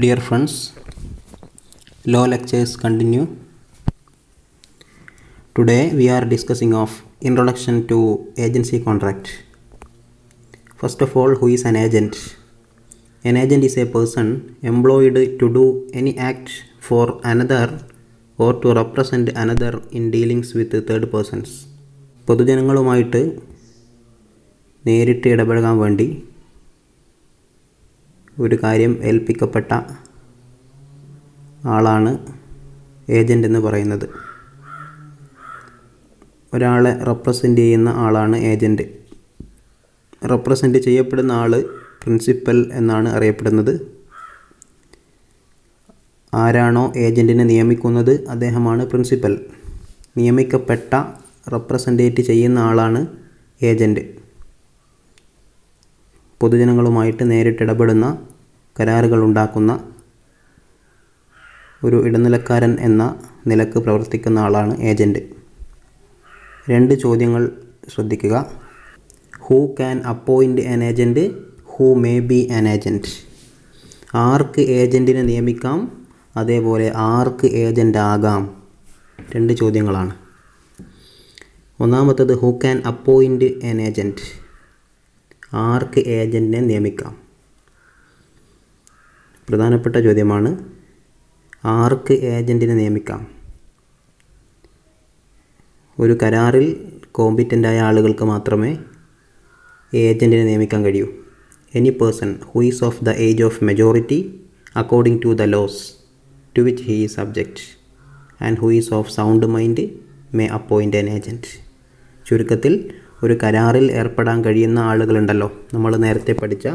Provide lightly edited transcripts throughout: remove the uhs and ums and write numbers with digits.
Dear friends, law lectures continue. Today we are discussing of introduction to agency contract. First of all, who is an agent? An agent is a person employed to do any act for another or to represent another in dealings with third persons. പൊതുജനങ്ങളുമായിട്ട് നേരിട്ട് ഇടപഴകാൻ വേണ്ടി ഒരു കാര്യം ഏൽപ്പിക്കപ്പെട്ട ആളാണ് agent എന്ന് പറയുന്നത്. ഒരാളെ represent ചെയ്യുന്ന ആളാണ് ഏജൻറ്റ്. റെപ്രസെൻ്റ് ചെയ്യപ്പെടുന്ന ആൾ പ്രിൻസിപ്പൽ എന്നാണ് അറിയപ്പെടുന്നത്. ആരാണോ ഏജൻറ്റിനെ നിയമിക്കുന്നത് അദ്ദേഹമാണ് പ്രിൻസിപ്പൽ. നിയമിക്കപ്പെട്ട റെപ്രസെൻറ്റേറ്റ് ചെയ്യുന്ന ആളാണ് ഏജൻറ്റ്. പൊതുജനങ്ങളുമായിട്ട് നേരിട്ടിടപെടുന്ന കരാറുകൾ ഉണ്ടാക്കുന്ന ഒരു ഇടനിലക്കാരൻ എന്ന നിലക്ക് പ്രവർത്തിക്കുന്ന ആളാണ് ഏജൻറ്റ്. രണ്ട് ചോദ്യങ്ങൾ ശ്രദ്ധിക്കുക. Who can appoint an agent, who may be an agent. ആർക്ക് ഏജൻറ്റിനെ നിയമിക്കാം, അതേപോലെ ആർക്ക് ഏജൻ്റ് ആകാം. രണ്ട് ചോദ്യങ്ങളാണ്. ഒന്നാമത്തത് who can appoint an agent. ആർക്ക് ഏജൻറ്റിനെ നിയമിക്കാം. പ്രധാനപ്പെട്ട ചോദ്യമാണ്. ആർക്ക് ഏജൻറ്റിനെ നിയമിക്കാം. ഒരു കരാറിൽ കോമ്പിറ്റൻ്റായ ആളുകൾക്ക് മാത്രമേ ഏജൻറ്റിനെ നിയമിക്കാൻ കഴിയൂ. Any person who is of the age of majority according to the laws to which he is subject and who is of sound mind may appoint an agent. ചുരുക്കത്തിൽ ഒരു കരാറിൽ ഏർപ്പെടാൻ കഴിയുന്ന ആളുകളുണ്ടല്ലോ, നമ്മൾ നേരത്തെ പഠിച്ച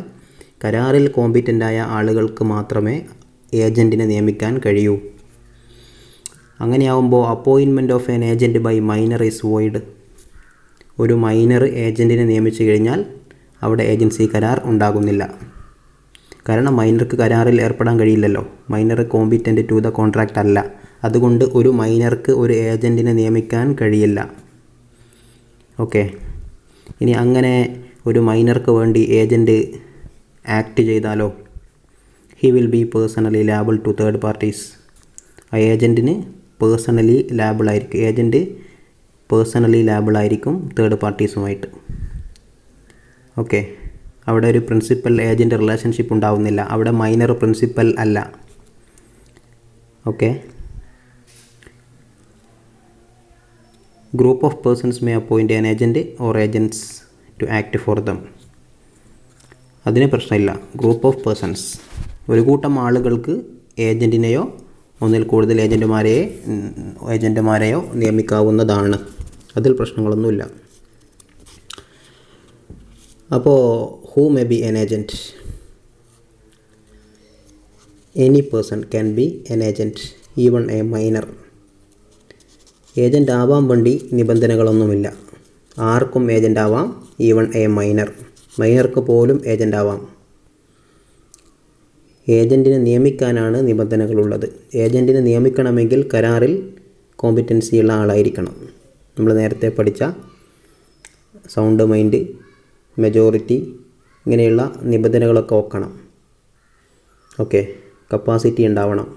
കരാറിൽ കോമ്പിറ്റൻ്റായ ആളുകൾക്ക് മാത്രമേ ഏജൻറ്റിനെ നിയമിക്കാൻ കഴിയൂ. അങ്ങനെയാവുമ്പോൾ appointment of an agent by minor is void. ഒരു മൈനർ ഏജൻറ്റിനെ നിയമിച്ചു കഴിഞ്ഞാൽ അവിടെ ഏജൻസി കരാർ ഉണ്ടാകുന്നില്ല. കാരണം മൈനർക്ക് കരാറിൽ ഏർപ്പെടാൻ കഴിയില്ലല്ലോ. Minor competent to the contract അല്ല. അതുകൊണ്ട് ഒരു മൈനർക്ക് ഒരു ഏജൻറ്റിനെ നിയമിക്കാൻ കഴിയില്ല. ഓക്കെ. ഇനി അങ്ങനെ ഒരു മൈനർക്ക് വേണ്ടി ഏജൻറ്റ് ആക്ട് ചെയ്താലോ, he will be personally liable to third parties. ആ ഏജൻറ്റിന് പേഴ്സണലി ലാബിളായിരിക്കും. ഏജൻറ്റ് പേഴ്സണലി ലാബിളായിരിക്കും തേർഡ് പാർട്ടീസുമായിട്ട്. ഓക്കെ. അവിടെ ഒരു പ്രിൻസിപ്പൽ ഏജൻറ്റ് റിലേഷൻഷിപ്പ് ഉണ്ടാവുന്നില്ല. അവിടെ മൈനർ പ്രിൻസിപ്പൽ അല്ല. Okay. Group of persons may appoint an agent or agents to act for them. അതിന് പ്രശ്നമില്ല. ഗ്രൂപ്പ് ഓഫ് പേഴ്സൺസ്, ഒരു കൂട്ടം ആളുകൾക്ക് ഏജൻറ്റിനെയോ ഒന്നിൽ കൂടുതൽ ഏജൻറ്റുമാരെയോ നിയമിക്കാവുന്നതാണ്. അതിൽ പ്രശ്നങ്ങളൊന്നുമില്ല. അപ്പോൾ who may be an agent. Any person can be an agent, even a minor. Agent ആവാൻ വേണ്ടി നിബന്ധനകളൊന്നുമില്ല. ആർക്കും ഏജൻ്റ് ആവാം, ഈവൺ എ മൈനർ. മൈനർക്ക് പോലും ഏജൻ്റ് ആവാം. ഏജൻറ്റിനെ നിയമിക്കാനാണ് നിബന്ധനകളുള്ളത്. ഏജൻറ്റിനെ നിയമിക്കണമെങ്കിൽ കരാറിൽ കോമ്പിറ്റൻസിയുള്ള ആളായിരിക്കണം. നമ്മൾ നേരത്തെ പഠിച്ച സൗണ്ട് മൈൻഡ്, മെജോറിറ്റി, ഇങ്ങനെയുള്ള നിബന്ധനകളൊക്കെ വെക്കണം. ഓക്കെ. കപ്പാസിറ്റി ഉണ്ടാവണം.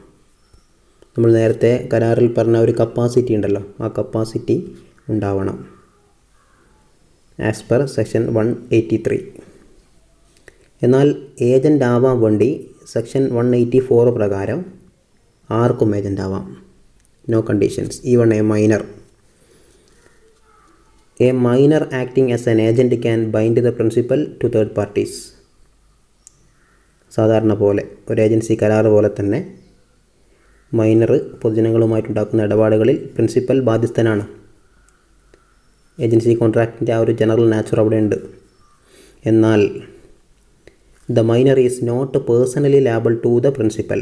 നമ്മൾ നേരത്തെ കരാറിൽ പറഞ്ഞ ഒരു കപ്പാസിറ്റി ഉണ്ടല്ലോ, ആ കപ്പാസിറ്റി ഉണ്ടാവണം ആസ് പെർ സെക്ഷൻ 183. എന്നാൽ ഏജൻ്റ് ആവാൻ വേണ്ടി സെക്ഷൻ 184 പ്രകാരം ആർക്കും ഏജൻ്റ് ആവാം. No conditions, even a minor. A minor acting as an agent can bind the principal to third parties. സാധാരണ പോലെ ഒരു ഏജൻസി കരാർ പോലെ തന്നെ മൈനർ പൊതുജനങ്ങളുമായിട്ടുണ്ടാക്കുന്ന ഇടപാടുകളിൽ പ്രിൻസിപ്പൽ ബാധ്യസ്ഥനാണ്. ഏജൻസി കോൺട്രാക്റ്റിൻ്റെ ആ ഒരു ജനറൽ നാച്ചർ അവിടെ ഉണ്ട്. എന്നാൽ the minor is not personally liable to the principal.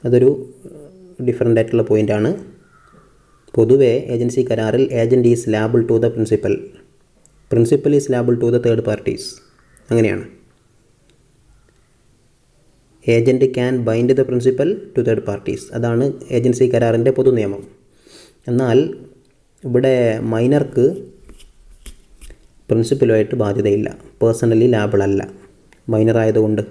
അതൊരു ഡിഫറൻ്റ് ആയിട്ടുള്ള പോയിൻ്റാണ്. പൊതുവേ ഏജൻസി കരാറിൽ agent is liable to the principal, principal is liable to the third parties. അങ്ങനെയാണ്. Agent can bind the principal to third parties. അതാണ് agency കരാറിൻ്റെ പൊതു നിയമം. എന്നാൽ ഇവിടെ മൈനർക്ക് പ്രിൻസിപ്പലുമായിട്ട് ബാധ്യതയില്ല. പേഴ്സണലി ലാബിൾ അല്ല മൈനർ ആയതുകൊണ്ട്.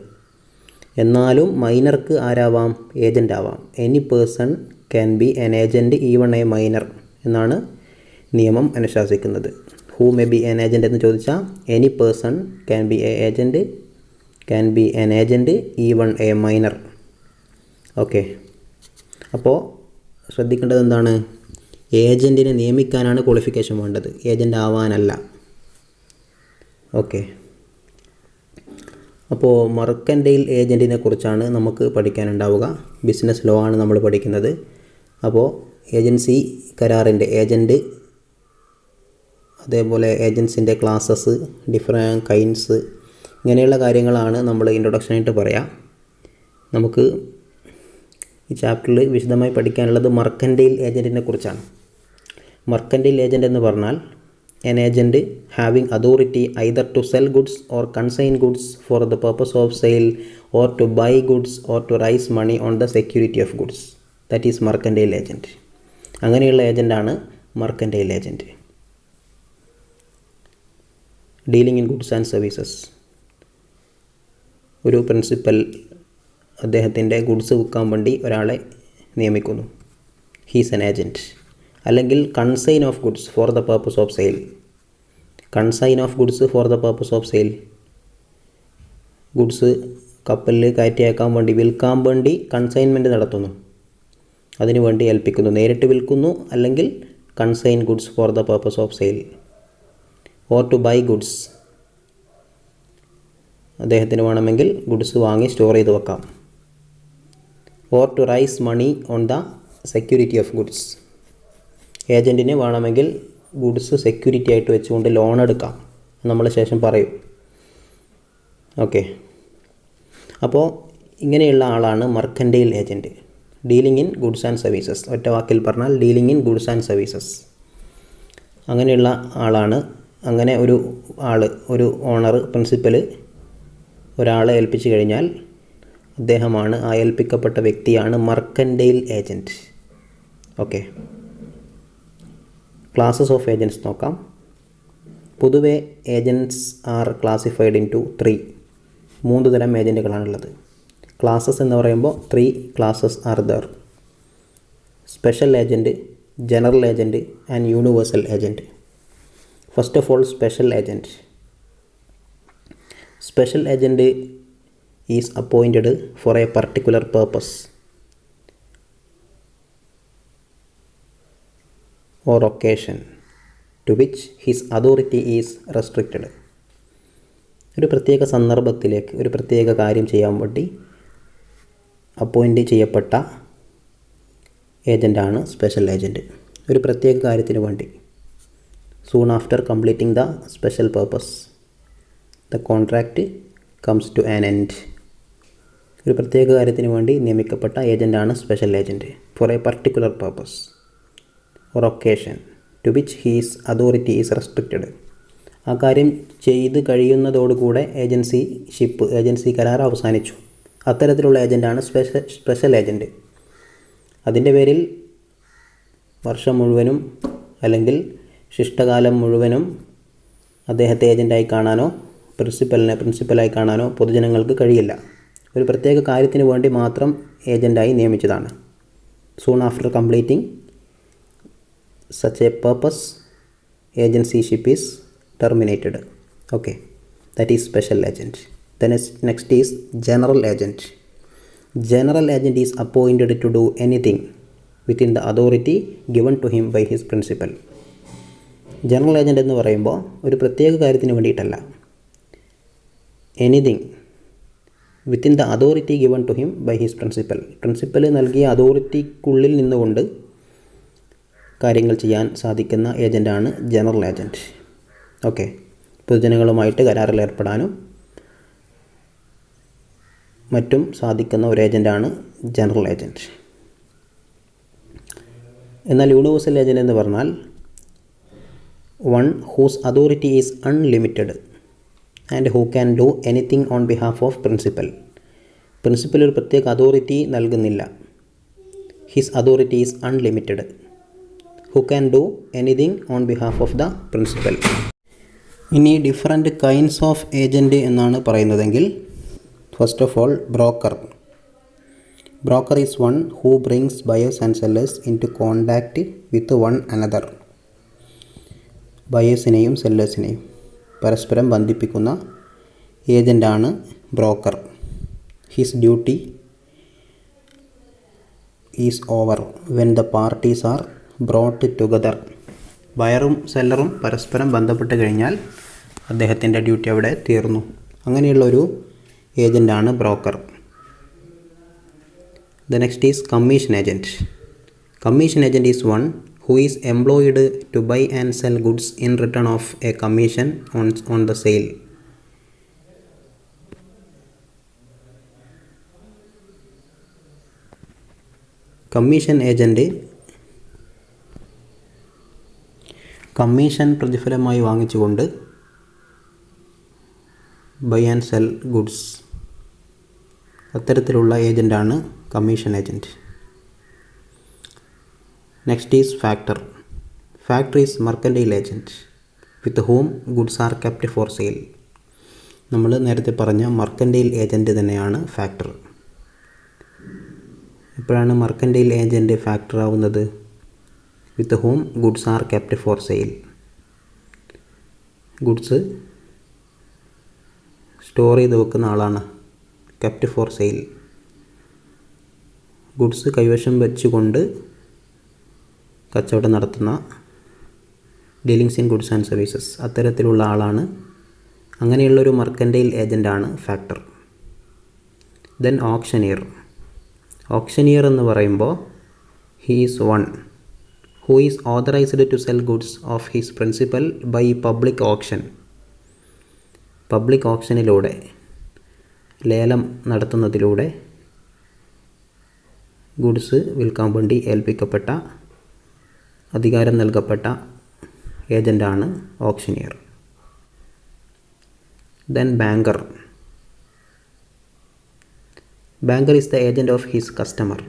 എന്നാലും മൈനർക്ക് ആരാവാം? ഏജൻ്റ് ആവാം. Any person can be an agent even a minor എന്നാണ് നിയമം അനുശാസിക്കുന്നത്. Who may be an agent എന്ന് ചോദിച്ചാൽ any person can be a agent can be an agent even a minor. Okay, അപ്പോൾ ശ്രദ്ധിക്കേണ്ടത് എന്താണ്? ഏജൻറ്റിനെ നിയമിക്കാനാണ് ക്വാളിഫിക്കേഷൻ വേണ്ടത്, ഏജൻ്റ് ആവാനല്ല. ഓക്കെ, അപ്പോൾ മർക്കൻറ്റൈൽ ഏജൻറ്റിനെ കുറിച്ചാണ് നമുക്ക് പഠിക്കാനുണ്ടാവുക. ബിസിനസ് ലോ ആണ് നമ്മൾ പഠിക്കുന്നത്. അപ്പോൾ ഏജൻസി കരാറിൻ്റെ ഏജൻറ്റ്, അതേപോലെ ഏജൻസിൻ്റെ ക്ലാസസ്, ഡിഫറെൻറ്റ് കൈൻഡ്സ്, ഇങ്ങനെയുള്ള കാര്യങ്ങളാണ് നമ്മൾ ഇൻട്രൊഡക്ഷനായിട്ട് പറയാം. നമുക്ക് ഈ ചാപ്റ്ററിൽ വിശദമായി പഠിക്കാനുള്ളത് മർക്കൻറ്റൈൽ ഏജൻറ്റിനെ കുറിച്ചാണ്. മർക്കൻറ്റൈൽ ഏജൻറ്റ് എന്ന് പറഞ്ഞാൽ an agent having authority either to sell goods or consign goods for the purpose of sale or to buy goods or to raise money on the security of goods. That is mercantile agent. അങ്ങനെയുള്ള ഏജൻ്റാണ് mercantile agent. Dealing in goods and services. ഒരു principal അദ്ദേഹത്തിൻ്റെ goods വിൽക്കാൻ വേണ്ടി ഒരാളെ നിയമിക്കുന്നു. He's an agent. അല്ലെങ്കിൽ consign of goods for the purpose of sale. Consign of goods for the purpose of sale. Goods കപ്പലിൽ കയറ്റിയേക്കാൻ വേണ്ടി, വിൽക്കാൻ വേണ്ടി കൺസൈൻമെൻറ്റ് നടത്തുന്നു, അതിനു വേണ്ടി ഏൽപ്പിക്കുന്നു. നേരിട്ട് വിൽക്കുന്നു, അല്ലെങ്കിൽ consign goods for the purpose of sale. Or to buy goods. അദ്ദേഹത്തിന് വേണമെങ്കിൽ ഗുഡ്സ് വാങ്ങി സ്റ്റോർ ചെയ്ത് വെക്കാം. Or to raise money on the security of goods. ഏജൻറ്റിന് വേണമെങ്കിൽ ഗുഡ്സ് സെക്യൂരിറ്റി ആയിട്ട് വെച്ചുകൊണ്ട് ലോൺ എടുക്കാം, നമ്മൾ ശേഷം പറയും. ഓക്കെ, അപ്പോൾ ഇങ്ങനെയുള്ള ആളാണ് mercantile agent. Dealing in goods and services. ഒറ്റ വാക്കിൽ പറഞ്ഞാൽ dealing in goods and services. അങ്ങനെയുള്ള ആളാണ്. അങ്ങനെ ഒരു ആൾ, ഒരു ഓണർ, പ്രിൻസിപ്പൽ ഒരാളെ ഏൽപ്പിച്ചു കഴിഞ്ഞാൽ അദ്ദേഹമാണ്, ആ ഏൽപ്പിക്കപ്പെട്ട വ്യക്തിയാണ് mercantile agent. Okay, classes of agents നോക്കാം. പൊതുവെ agents are classified into 3 തരം ഏജൻറ്റുകളാണുള്ളത്. ക്ലാസസ് എന്ന് പറയുമ്പോൾ 3 classes are there. Special agent, general agent and universal agent. First of all, special agent. Special agent is appointed for a particular purpose or occasion to which his authority is restricted. ഒരു പ്രത്യേക സന്ദർഭത്തിലേക്ക് ഒരു പ്രത്യേക കാര്യം ചെയ്യാൻ വേണ്ടി appoint ചെയ്യപ്പെട്ട ഏജൻ്റാണ് special agent. ഒരു പ്രത്യേക കാര്യത്തിന് വേണ്ടി. Soon after completing the special purpose the contract comes to an end. ഒരു പ്രത്യേക കാര്യത്തിന് വേണ്ടി നിയമിക്കപ്പെട്ട ഏജൻ്റാണ് special agent for a particular purpose or occasion to which his authority is restricted. ആ കാര്യം ചെയ്ത് കഴിയുന്നതോടുകൂടെ ഏജൻസി കരാർ അവസാനിച്ചു. അത്തരത്തിലുള്ള ഏജൻ്റാണ് സ്പെഷ്യൽ ഏജൻറ്റ്. അതിൻ്റെ പേരിൽ വർഷം മുഴുവനും അല്ലെങ്കിൽ ശിഷ്ടകാലം മുഴുവനും അദ്ദേഹത്തെ ഏജൻ്റായി കാണാനോ പ്രിൻസിപ്പലായി കാണാനോ പൊതുജനങ്ങൾക്ക് കഴിയില്ല. ഒരു പ്രത്യേക കാര്യത്തിന് വേണ്ടി മാത്രം ഏജൻ്റായി നിയമിച്ചതാണ്. Soon after completing such a purpose, agencyship is terminated. Okay, that is special agent. Then next is general agent. General agent is appointed to do anything within the authority given to him by his principal. General agent എന്ന് പറയുമ്പോൾ ഒരു പ്രത്യേക കാര്യത്തിന് വേണ്ടിയിട്ടല്ല. Anything within the authority given to him by his principal നൽകിയ അതോറിറ്റിക്കുള്ളിൽ നിന്നുകൊണ്ട് കാര്യങ്ങൾ ചെയ്യാൻ സാധിക്കുന്ന ഏജൻ്റാണ് ജനറൽ ഏജൻറ്റ്. ഓക്കെ, പൊതുജനങ്ങളുമായിട്ട് കരാറിൽ ഏർപ്പെടാനും മറ്റും സാധിക്കുന്ന ഒരു ഏജൻ്റാണ് ജനറൽ ഏജൻറ്റ്. എന്നാൽ യൂണിവേഴ്സൽ ഏജൻറ്റ് എന്ന് പറഞ്ഞാൽ one whose authority is unlimited and who can do anything on behalf of principal ഒരു പ്രത്യേക അതോറിറ്റി നൽകുന്നില്ല. His authority is unlimited. who can do anything on behalf of the principal. ഇനി different kinds of agent എന്നാണ് പറയുന്നതെങ്കിൽ First of all, broker. Broker is one who brings buyers and sellers into contact with one another. ബയേഴ്സിനെയും സെല്ലേഴ്സിനെയും പരസ്പരം ബന്ധിപ്പിക്കുന്ന ഏജൻ്റാണ് broker. His duty is over when the parties are brought together. ബയറും സെല്ലറും പരസ്പരം ബന്ധപ്പെട്ട് കഴിഞ്ഞാൽ അദ്ദേഹത്തിൻ്റെ ഡ്യൂട്ടി അവിടെ തീർന്നു. അങ്ങനെയുള്ളൊരു ഏജൻ്റാണ് broker. The next is commission agent. Commission agent is one who is employed to buy and sell goods in return of a commission on the sale. Commission agent commission പ്രതിഫലമായി വാങ്ങിച്ചുകൊണ്ട് ബൈ ആൻഡ് സെൽ ഗുഡ്സ്, അത്തരത്തിലുള്ള ഏജൻ്റാണ് commission agent. Next is factor. Factor is mercantile agent with whom goods are kept for sale. നമ്മൾ നേരത്തെ പറഞ്ഞ mercantile agent തന്നെയാണ് factor. എപ്പോഴാണ് mercantile agent factor ആവുന്നത്? With whom goods are kept for sale. Goods store ചെയ്ത് വെക്കുന്ന ആളാണ് kept for sale. Goods കൈവശം വെച്ചുകൊണ്ട് കച്ചവടം നടത്തുന്ന dealings in goods and services, അത്തരത്തിലുള്ള ആളാണ്. അങ്ങനെയുള്ളൊരു മെർക്കൻറ്റൈൽ ഏജൻ്റാണ് ഫാക്ടർ. Then auctioneer. ഓപ്ഷനിയർ എന്ന് പറയുമ്പോൾ he is one who is authorized to sell goods of his principal by public auction. Public ഓപ്ഷനിലൂടെ, ലേലം നടത്തുന്നതിലൂടെ ഗുഡ്സ് വിൽക്കാൻ വേണ്ടി ഏൽപ്പിക്കപ്പെട്ട, അധികാരം നൽകപ്പെട്ട ഏജൻ്റാണ് auctioneer. Then banker. Banker is the agent of his customer.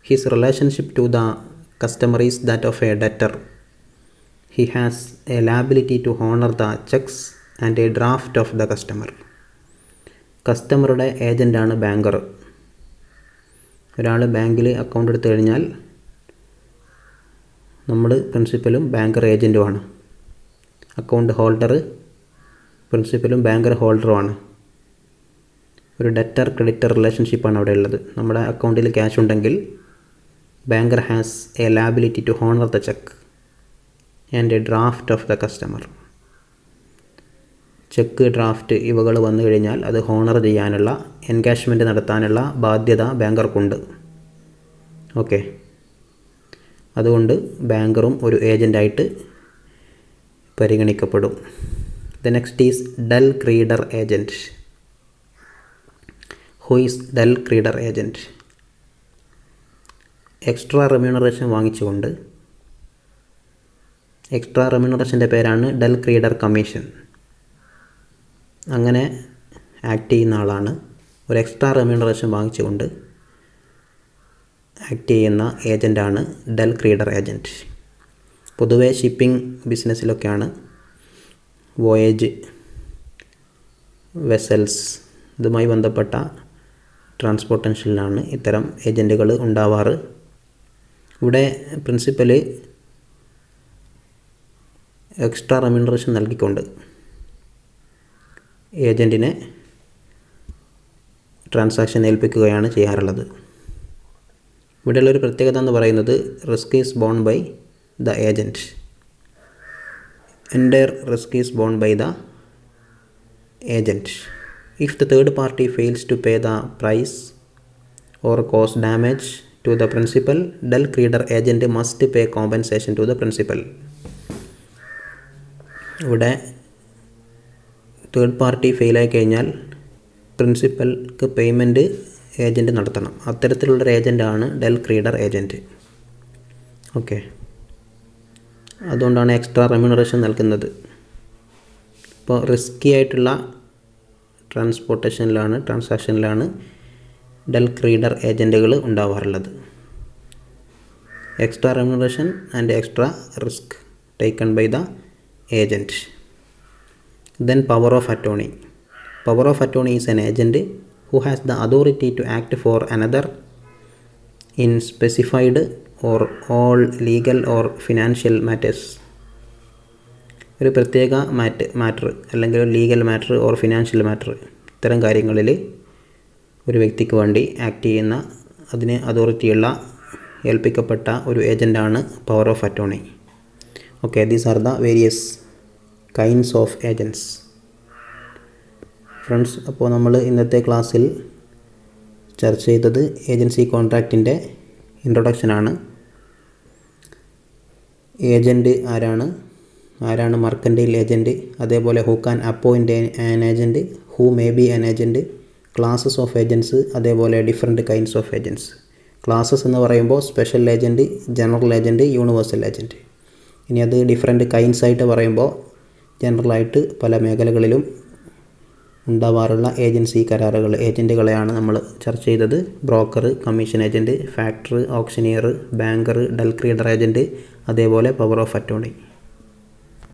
His relationship to the customer is that of a debtor. He has a liability to honour the cheques and a draft of the customer. കസ്റ്റമറുടെ ഏജൻ്റാണ് banker. ഒരാൾ ബാങ്കിൽ account എടുത്തു കഴിഞ്ഞാൽ നമ്മൾ പ്രിൻസിപ്പലും banker ഏജൻറ്റുമാണ്. Account holder പ്രിൻസിപ്പലും ബാങ്കർ ഹോൾഡറുമാണ്. ഒരു ഡെറ്റർ ക്രെഡിറ്റർ റിലേഷൻഷിപ്പാണ് അവിടെ ഉള്ളത്. നമ്മുടെ അക്കൗണ്ടിൽ ക്യാഷ് ഉണ്ടെങ്കിൽ banker has a liability to honour the cheque and a draft of the customer. Cheque, draft ഇവകൾ വന്നു കഴിഞ്ഞാൽ അത് ഹോണർ ചെയ്യാനുള്ള, എൻകാഷ്മെൻറ്റ് നടത്താനുള്ള ബാധ്യത ബാങ്കർക്കുണ്ട്. ഓക്കെ, അതുകൊണ്ട് ബാങ്കറും ഒരു ഏജൻ്റായിട്ട് പരിഗണിക്കപ്പെടും. The next is del credere agent. Who is del credere agent? Extra remuneration വാങ്ങിച്ചുകൊണ്ട്, എക്സ്ട്രാ റെമ്യൂണറേഷൻ്റെ പേരാണ് ഡെൽ ക്രീഡർ കമ്മീഷൻ. അങ്ങനെ ആക്ട് ചെയ്യുന്ന ആളാണ്. ഒരു എക്സ്ട്രാ റെമ്യൂണറേഷൻ വാങ്ങിച്ചുകൊണ്ട് ആക്ട് ചെയ്യുന്ന ഏജൻ്റാണ് ഡെൽ ക്രീഡർ ഏജൻറ്റ്. പൊതുവേ ഷിപ്പിംഗ് ബിസിനസ്സിലൊക്കെയാണ്, വോയേജ്, വെസൽസ്, ഇതുമായി ബന്ധപ്പെട്ട ട്രാൻസ്പോർട്ടേഷനിലാണ് ഇത്തരം ഏജൻറ്റുകൾ ഉണ്ടാവാറ്. ഇവിടെ പ്രിൻസിപ്പൽ എക്സ്ട്രാ റെമ്യൂണറേഷൻ നൽകിക്കൊണ്ട് ഏജൻറ്റിനെ ട്രാൻസാക്ഷൻ ഏൽപ്പിക്കുകയാണ് ചെയ്യാറുള്ളത്. ഇവിടെയുള്ളൊരു പ്രത്യേകത എന്ന് പറയുന്നത് risk is borne by the agent. Entire risk is borne by the agent. If the third party fails to pay the price or cause damage to the principal, del credere agent must pay compensation to the principal. ഇവിടെ third party ഫെയിലായി കഴിഞ്ഞാൽ പ്രിൻസിപ്പൽക്ക് payment agent നടത്തണം. അത്തരത്തിലുള്ളൊരു ഏജൻ്റാണ് del credere agent. Okay, അതുകൊണ്ടാണ് extra remuneration നൽകുന്നത്. ഇപ്പോൾ റിസ്കി ആയിട്ടുള്ള ട്രാൻസാക്ഷനിലാണ് ഡെൽ ക്രീഡർ ഏജൻറ്റുകൾ ഉണ്ടാവാറുള്ളത്. extra remuneration and extra risk taken by the agent. Then power of attorney. Power of attorney is an agent who has the authority to act for another in specified or all legal or financial matters. ഒരു പ്രത്യേക matter അല്ലെങ്കിൽ ഒരു legal matter or financial matter, ഇത്തരം കാര്യങ്ങളിൽ ഒരു വ്യക്തിക്ക് വേണ്ടി act ചെയ്യുന്ന, അതിന് അതോറിറ്റിയുള്ള, ഏൽപ്പിക്കപ്പെട്ട ഒരു ഏജൻ്റാണ് power of attorney. Okay, these are the various kinds of agents. Friends, അപ്പോൾ നമ്മൾ ഇന്നത്തെ ക്ലാസ്സിൽ ചർച്ച ചെയ്തത് ഏജൻസി കോൺട്രാക്റ്റിൻ്റെ ഇൻട്രൊഡക്ഷനാണ്. ഏജൻറ്റ് ആരാണ് മർക്കൻറ്റൈൽ ഏജൻറ്റ്, അതേപോലെ who can appoint an agent, who may be an agent, classes of agents, അതേപോലെ different kinds of agents. Classes എന്ന് പറയുമ്പോൾ special agent, general agent, universal agent. ഇനി അത് ഡിഫറെൻറ്റ് കൈൻഡ്സ് ആയിട്ട് പറയുമ്പോൾ ജനറലായിട്ട് പല മേഖലകളിലും ഉണ്ടാവാറുള്ള ഏജൻസി കരാറുകൾ, ഏജൻറ്റുകളെയാണ് നമ്മൾ ചർച്ച ചെയ്തത്. Broker, commission agent, factor, auctioneer, banker, del credere agent, അതേപോലെ പവർ ഓഫ് അറ്റോർണി.